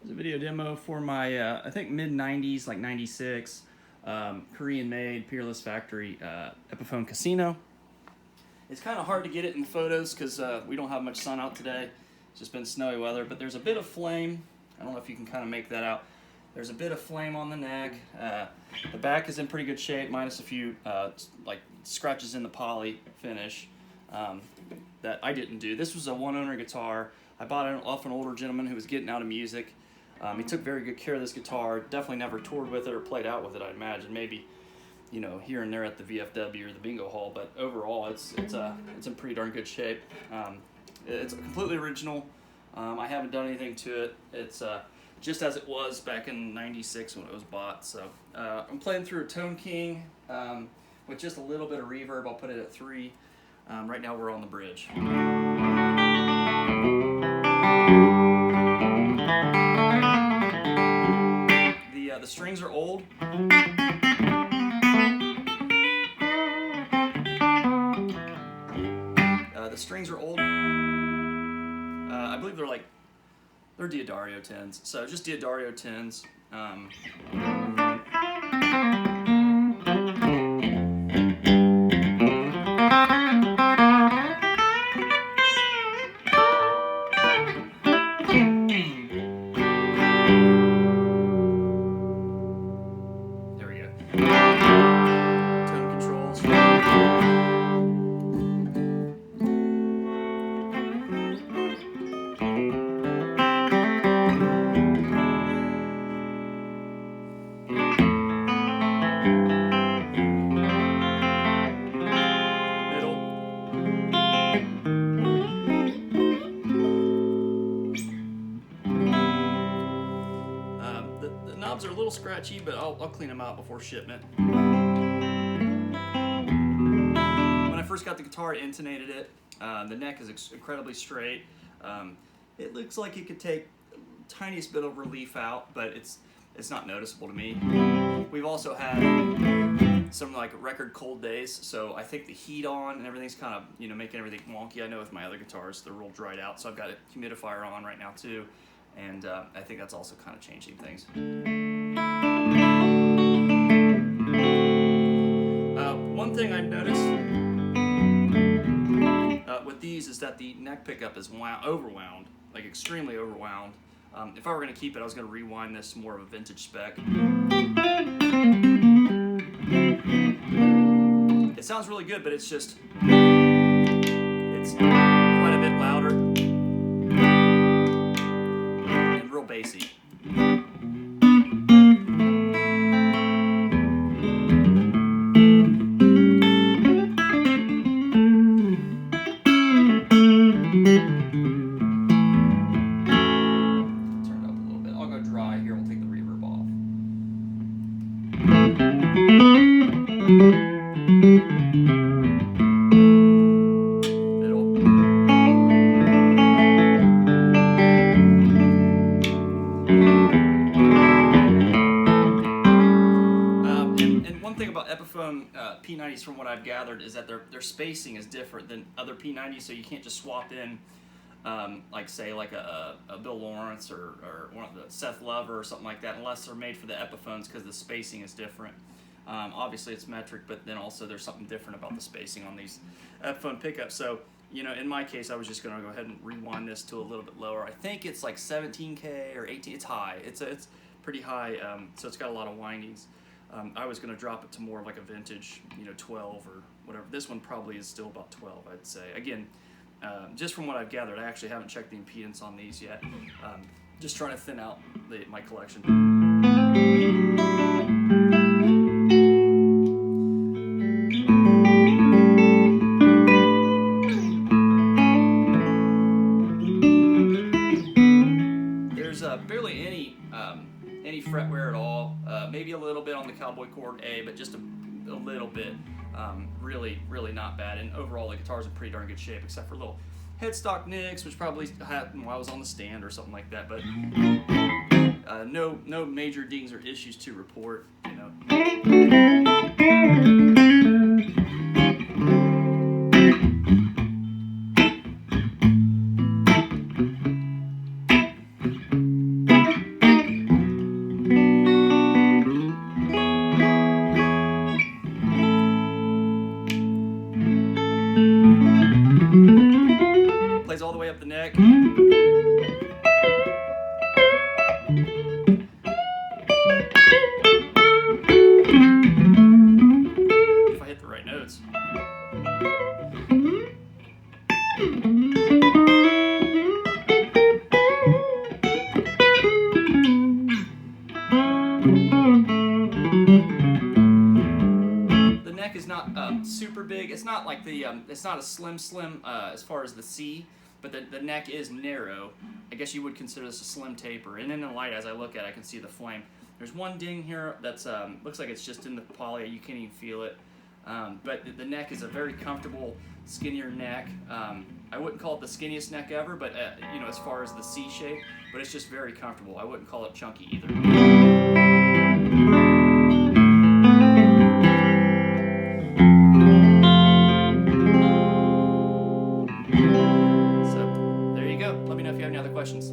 It's a video demo for my, I think mid-90s, like 96, Korean-made Peerless factory Epiphone Casino. It's kind of hard to get it in photos because we don't have much sun out today. It's just been snowy weather, but there's a bit of flame. I don't know if you can kind of make that out. There's a bit of flame on the neck. The back is in pretty good shape, minus a few like scratches in the poly finish that I didn't do. This was a one-owner guitar. I bought it off an older gentleman who was getting out of music. He took very good care of this guitar. Definitely never toured with it or played out with it, I'd imagine. Maybe, you know, here and there at the VFW or the bingo hall, but overall it's in pretty darn good shape. It's completely original. I haven't done anything to it. It's just as it was back in '96 when it was bought. So I'm playing through a Tone King with just a little bit of reverb. I'll put it at 3. Right now we're on the bridge. The strings are old. The strings are old. I believe they're Diodario 10s. So just Diodario 10s. There we go. Tone controls. The knobs are a little scratchy, but I'll clean them out before shipment. When I first got the guitar, I intonated it. The neck is incredibly straight. It looks like it could take the tiniest bit of relief out, but it's not noticeable to me. We've also had some like record cold days, so I think the heat on and everything's kind of, you know, making everything wonky. I know with my other guitars they're real dried out, so I've got a humidifier on right now too, and I think that's also kind of changing things. One thing I've noticed with these is that the neck pickup is overwound, like extremely overwound. If I were going to keep it, I was going to rewind this to more of a vintage spec. It sounds really good, but it's quite a bit louder and real bassy. And one thing about Epiphone P90s, from what I've gathered, is that their spacing is different than other P90s, so you can't just swap in, like say like a Bill Lawrence or one of the Seth Lover or something like that, unless they're made for the Epiphones, because the spacing is different. Obviously it's metric, but then also there's something different about the spacing on these Epiphone pickups. So, you know, in my case, I was just going to go ahead and rewind this to a little bit lower. I think it's like 17K or 18. It's high. It's pretty high, so it's got a lot of windings. I was going to drop it to more like a vintage, you know, 12 or whatever. This one probably is still about 12, I'd say. Again, just from what I've gathered, I actually haven't checked the impedance on these yet. Just trying to thin out my collection. There's barely any fretwear at all. Maybe a little bit on the cowboy chord A, but just a little bit. Really not bad. And overall, the guitar's in pretty darn good shape, except for little headstock nicks, which probably happened while I was on the stand or something like that. But no major dings or issues to report. You know. not like it's not a slim as far as the C, but the neck is narrow. I guess you would consider this a slim taper. And in the light, as I look at it, I can see the flame. There's one ding here that's looks like it's just in the poly. You can't even feel it. But the neck is a very comfortable, skinnier neck. I wouldn't call it the skinniest neck ever, but you know, as far as the C shape, but it's just very comfortable. I wouldn't call it chunky either. So there you go. Let me know if you have any other questions.